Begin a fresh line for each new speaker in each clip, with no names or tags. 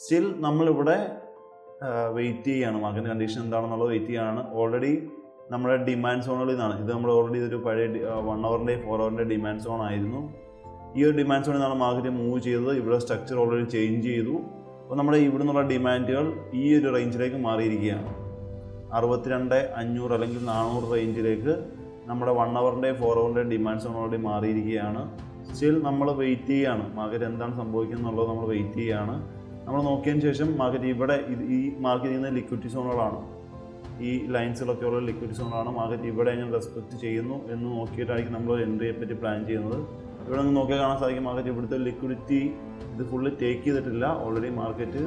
Still നമ്മളിവിടെ wait ചെയ്യുകയാണ്. Market condition എന്താണെന്നുള്ളത് വെയിറ്റ് ചെയ്യുകയാണ്. ഓൾറെഡി നമ്മുടെ ഡിമാൻഡ് സോണുകളിൽ നിന്നാണ് ഇത്. നമ്മൾ ഓൾറെഡി ഇതൊരു പഴയ 1 ഹവറിൻ്റെ 4 ഹവറിൻ്റെ ഡിമാൻഡ് സോൺ ആയിരുന്നു. ഈ ഒരു ഡിമാൻഡ് സോണിൽ നിന്നാണ് മാർക്കറ്റ് മൂവ് ചെയ്തത്. ഇവിടെ സ്ട്രക്ചർ ഓൾറെഡി ചേഞ്ച് ചെയ്തു. അപ്പോൾ നമ്മുടെ ഇവിടെ നിന്നുള്ള ഡിമാൻഡുകൾ ഈ ഒരു റേഞ്ചിലേക്ക് മാറിയിരിക്കുകയാണ്. 62,500 അല്ലെങ്കിൽ 400 റേഞ്ചിലേക്ക് നമ്മുടെ 1 ഹവറിൻ്റെ 4 ഹവറിൻ്റെ ഡിമാൻഡ് സോൺ ഓൾറെഡി മാറിയിരിക്കുകയാണ്. സ്റ്റിൽ നമ്മൾ വെയിറ്റ് ചെയ്യുകയാണ്. മാർക്കറ്റ് എന്താണ് സംഭവിക്കുന്നത് എന്നുള്ളത് നമ്മൾ വെയിറ്റ് ചെയ്യുകയാണ്. നമ്മൾ നോക്കിയതിന് ശേഷം മാർക്കറ്റ് ഇവിടെ ഈ മാർക്കറ്റ് ചെയ്യുന്ന ലിക്വിഡിറ്റി സോണുകളാണ്. ഈ ലൈൻസിലൊക്കെ ഉള്ള ലിക്വിഡിറ്റി സോണുകളാണ്. മാർക്കറ്റ് ഇവിടെ എങ്ങനെ റെസ്പെക്റ്റ് ചെയ്യുന്നു എന്ന് നോക്കിയിട്ടായിരിക്കും നമ്മൾ എൻട്രിയെ പറ്റി പ്ലാൻ ചെയ്യുന്നത്. ഇവിടെ നിന്ന് നോക്കിയാൽ കാണാൻ സാധിക്കും മാർക്കറ്റ് ഇവിടുത്തെ ലിക്വിഡിറ്റി ഇത് ഫുള്ള് ടേക്ക് ചെയ്തിട്ടില്ല. ഓൾറെഡി മാർക്കറ്റ്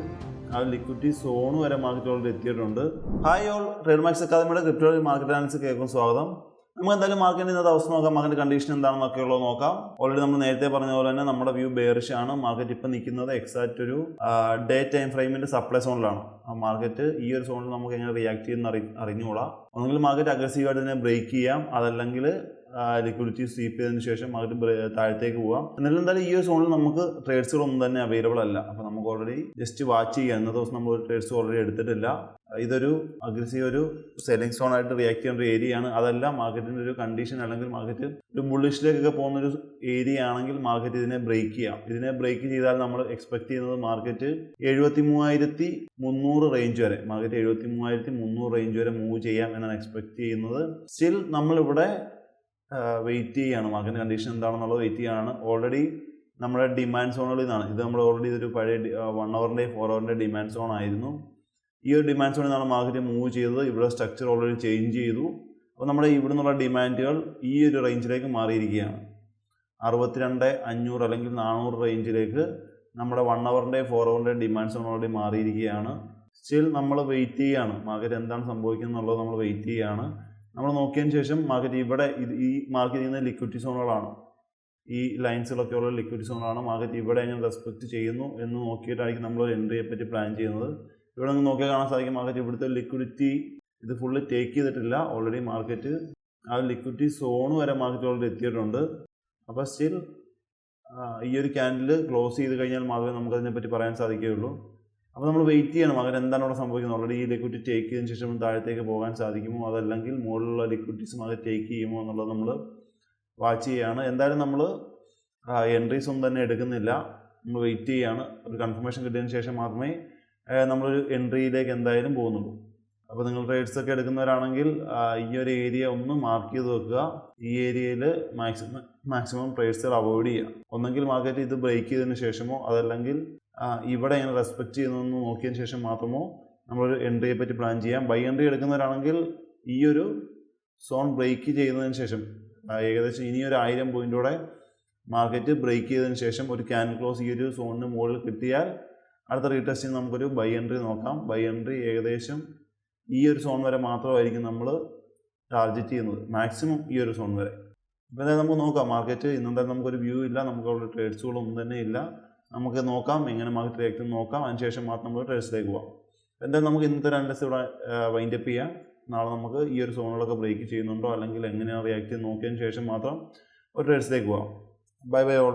ആ ലിക്വിഡിറ്റി സോൺ വരെ മാർക്കറ്റ് ഓൾറെഡി എത്തിയിട്ടുണ്ട്. ഹായ് ഓൾ, ട്രേഡ്മാക്സ് അക്കാദമിയുടെ ക്രിപ്റ്റോ മാർക്കറ്റ് അനാലിസിസ് കേൾക്കും സ്വാഗതം. നമുക്ക് എന്തായാലും മാർക്കറ്റിൻ്റെ ഇന്നത്തെ അവസ്ഥ നോക്കാം. മാർക്കറ്റ് കണ്ടീഷൻ എന്താണെന്നൊക്കെ ഉള്ളത് നോക്കാം. ഓൾറെഡി നമ്മൾ നേരത്തെ പറഞ്ഞ പോലെ തന്നെ നമ്മുടെ വ്യൂ ബെയറിഷ് ആണ്. മാർക്കറ്റ് ഇപ്പം നിൽക്കുന്നത് എക്സാക്റ്റ് ഒരു ഡേ ടൈം ഫ്രെയിമിൻ്റെ സപ്ലൈ സോണിലാണ്. ആ മാർക്കറ്റ് ഈ ഒരു സോണിൽ നമുക്ക് എങ്ങനെ റിയാക്ട് ചെയ്യുന്ന അറിഞ്ഞുകൂടാ. ഒന്നുകിൽ മാർക്കറ്റ് അഗ്രസീവായിട്ട് തന്നെ ബ്രേക്ക് ചെയ്യാം, അതല്ലെങ്കിൽ ലിക്വിഡിറ്റി സ്വീപ്പ് ചെയ്തതിന് ശേഷം മാർക്കറ്റ് താഴത്തേക്ക് പോകാം. എന്നാലും എന്തായാലും ഈ ഒരു സോണിൽ നമുക്ക് ട്രേഡ്സുകളൊന്നും തന്നെ അവൈലബിൾ അല്ല. അപ്പോൾ നമുക്ക് ഓൾറെഡി ജസ്റ്റ് വാച്ച് ചെയ്യാം. ഇന്നത്തെ ദിവസം നമ്മൾ ട്രേഡ്സ് ഓൾറെഡി എടുത്തിട്ടില്ല. ഇതൊരു അഗ്രസീവ് ഒരു സെല്ലിംഗ് സോൺ ആയിട്ട് റിയാക്ട് ചെയ്യേണ്ട ഒരു ഏരിയ ആണ്. അതല്ല മാർക്കറ്റിൻ്റെ ഒരു കണ്ടീഷൻ അല്ലെങ്കിൽ മാർക്കറ്റ് ഒരു ബുള്ളിഷിലേക്കൊക്കെ പോകുന്നൊരു ഏരിയ ആണെങ്കിൽ മാർക്കറ്റ് ഇതിനെ ബ്രേക്ക് ചെയ്യാം. ഇതിനെ ബ്രേക്ക് ചെയ്താൽ നമ്മൾ എക്സ്പെക്ട് ചെയ്യുന്നത് മാർക്കറ്റ് 73,300 റേഞ്ച് വരെ, മാർക്കറ്റ് 73,300 റേഞ്ച് വരെ മൂവ് ചെയ്യാം എന്നാണ് എക്സ്പെക്ട് ചെയ്യുന്നത്. സ്റ്റിൽ നമ്മളിവിടെ വെയിറ്റ് ചെയ്യുകയാണ്. മാർക്കറ്റ് കണ്ടീഷൻ എന്താണെന്നുള്ളത് വെയിറ്റ് ചെയ്യുകയാണ്. ഓൾറെഡി നമ്മുടെ ഡിമാൻഡ് സോണുകളിൽ നിന്നാണ് ഇത്. നമ്മൾ ഓൾറെഡി ഇതൊരു പഴയ 1 ഹവറിൻ്റെ 4 ഹവറിൻ്റെ ഡിമാൻഡ് സോൺ ആയിരുന്നു. ഈ ഒരു ഡിമാൻഡ് സോണിൽ നിന്നാണ് മാർക്കറ്റ് മൂവ് ചെയ്തത്. ഇവിടെ സ്ട്രക്ചർ ഓൾറെഡി ചേഞ്ച് ചെയ്തു. അപ്പോൾ നമ്മുടെ ഇവിടെ നിന്നുള്ള ഡിമാൻഡുകൾ ഈ ഒരു റേഞ്ചിലേക്ക് മാറിയിരിക്കുകയാണ്. 62,500 അല്ലെങ്കിൽ 400 റേഞ്ചിലേക്ക് നമ്മുടെ 1 ഹവറിൻ്റെ 4 ഹവറിൻ്റെ ഡിമാൻഡ് സോൺ ഓൾറെഡി മാറിയിരിക്കുകയാണ്. സ്റ്റിൽ നമ്മൾ വെയിറ്റ് ചെയ്യുകയാണ്. മാർക്കറ്റ് എന്താണ് സംഭവിക്കുന്നത് എന്നുള്ളത് നമ്മൾ വെയിറ്റ് ചെയ്യുകയാണ്. നമ്മൾ നോക്കിയതിന് ശേഷം മാർക്കറ്റ് ഇവിടെ ഈ മാർക്കറ്റ് ചെയ്യുന്ന ലിക്വിഡിറ്റി സോണുകളാണ്. ഈ ലൈൻസിലൊക്കെ ഉള്ള ലിക്വിഡിറ്റി സോണുകളാണ്. മാർക്കറ്റ് ഇവിടെ എങ്ങനെ റെസ്പെക്റ്റ് ചെയ്യുന്നു എന്ന് നോക്കിയിട്ടായിരിക്കും നമ്മൾ എൻട്രിയെ പറ്റി പ്ലാൻ ചെയ്യുന്നത്. ഇവിടെ നിന്ന് നോക്കിയാൽ കാണാൻ സാധിക്കും മാർക്കറ്റ് ഇവിടുത്തെ ലിക്വിഡിറ്റി ഇത് ഫുള്ള് ടേക്ക് ചെയ്തിട്ടില്ല. ഓൾറെഡി മാർക്കറ്റ് ആ ലിക്വിഡിറ്റി സോൺ വരെ മാർക്കറ്റ് ഓൾറെഡി എത്തിയിട്ടുണ്ട്. അപ്പോൾ സ്റ്റിൽ ഈ ഒരു ക്യാൻഡിൽ ക്ലോസ് ചെയ്ത് കഴിഞ്ഞാൽ മാത്രമേ നമുക്കതിനെപ്പറ്റി പറയാൻ സാധിക്കുകയുള്ളൂ. അപ്പോൾ നമ്മൾ വെയിറ്റ് ചെയ്യണം മാർക്കറ്റ് എന്താണ് ഇവിടെ സംഭവിക്കുന്നത്. ഓൾറെഡി ഈ ലിക്വിഡിറ്റി ടേക്ക് ചെയ്തതിന് ശേഷം താഴത്തേക്ക് പോകാൻ സാധിക്കുമോ, അതല്ലെങ്കിൽ മുകളിലുള്ള ലിക്വിഡിറ്റീസ് മാർക്കറ്റ് ടേക്ക് ചെയ്യുമോ എന്നുള്ളത് നമ്മൾ വാച്ച് ചെയ്യുകയാണ്. എന്തായാലും നമ്മൾ എൻട്രീസ് ഒന്നും തന്നെ എടുക്കുന്നില്ല. നമ്മൾ വെയിറ്റ് ചെയ്യുകയാണ്. ഒരു കൺഫർമേഷൻ കിട്ടിയതിന് ശേഷം മാത്രമേ നമ്മളൊരു എൻട്രിയിലേക്ക് എന്തായാലും പോകുന്നുള്ളൂ. അപ്പോൾ നിങ്ങൾ ട്രേഡ്സ് ഒക്കെ എടുക്കുന്നവരാണെങ്കിൽ ഈ ഒരു ഏരിയ ഒന്ന് മാർക്ക് ചെയ്ത് വെക്കുക. ഈ ഏരിയയിൽ മാക്സിമം ട്രേഡ്സുകൾ അവോയ്ഡ് ചെയ്യുക. ഒന്നെങ്കിൽ മാർക്കറ്റ് ഇത് ബ്രേക്ക് ചെയ്തതിന് ശേഷമോ, അതല്ലെങ്കിൽ ഇവിടെ എങ്ങനെ റെസ്പെക്റ്റ് ചെയ്യുന്നതെന്ന് നോക്കിയതിന് ശേഷം മാത്രമോ നമ്മളൊരു എൻട്രിയെ പറ്റി പ്ലാൻ ചെയ്യാം. ബൈ എൻട്രി എടുക്കുന്നവരാണെങ്കിൽ ഈ ഒരു സോൺ ബ്രേക്ക് ചെയ്യുന്നതിന് ശേഷം ഏകദേശം ഇനിയൊരു 1000 പോയിൻറ്റോടെ മാർക്കറ്റ് ബ്രേക്ക് ചെയ്തതിന് ശേഷം ഒരു ക്യാൻഡിൽ ക്ലോസ് ഈ ഒരു സോണിന് മുകളിൽ കിട്ടിയാൽ അടുത്ത റീടെസ്റ്റിംഗ് നമുക്കൊരു ബൈ എൻട്രി നോക്കാം. ബൈ എൻട്രി ഏകദേശം ഈ ഒരു സോൺ വരെ മാത്രമായിരിക്കും നമ്മൾ ടാർഗറ്റ് ചെയ്യുന്നത്, മാക്സിമം ഈ ഒരു സോൺ വരെ. അപ്പോൾ എന്തായാലും നമുക്ക് നോക്കാം. മാർക്കറ്റ് ഇന്നെന്തായാലും നമുക്കൊരു വ്യൂ ഇല്ല, നമുക്കവിടെ ട്രേഡ്സുകളൊന്നും തന്നെ ഇല്ല. നമുക്ക് നോക്കാം എങ്ങനെ മാർക്കറ്റ് റിയാക്ട് നോക്കാം. അതിനുശേഷം മാത്രം നമ്മൾ ട്രേഡ്സിലേക്ക് പോകാം. എന്തായാലും നമുക്ക് ഇന്നത്തെ ഒരു അനലിസിസ് ഇവിടെ വൈൻഡപ്പ് ചെയ്യാം. നാളെ നമുക്ക് ഈ ഒരു സോണുകളൊക്കെ ബ്രേക്ക് ചെയ്യുന്നുണ്ടോ അല്ലെങ്കിൽ എങ്ങനെയാണ് റിയാക്ട് ചെയ്ത് നോക്കിയതിന് ശേഷം മാത്രം ഒരു ട്രേഡ്സിലേക്ക് പോകാം. Bye bye all.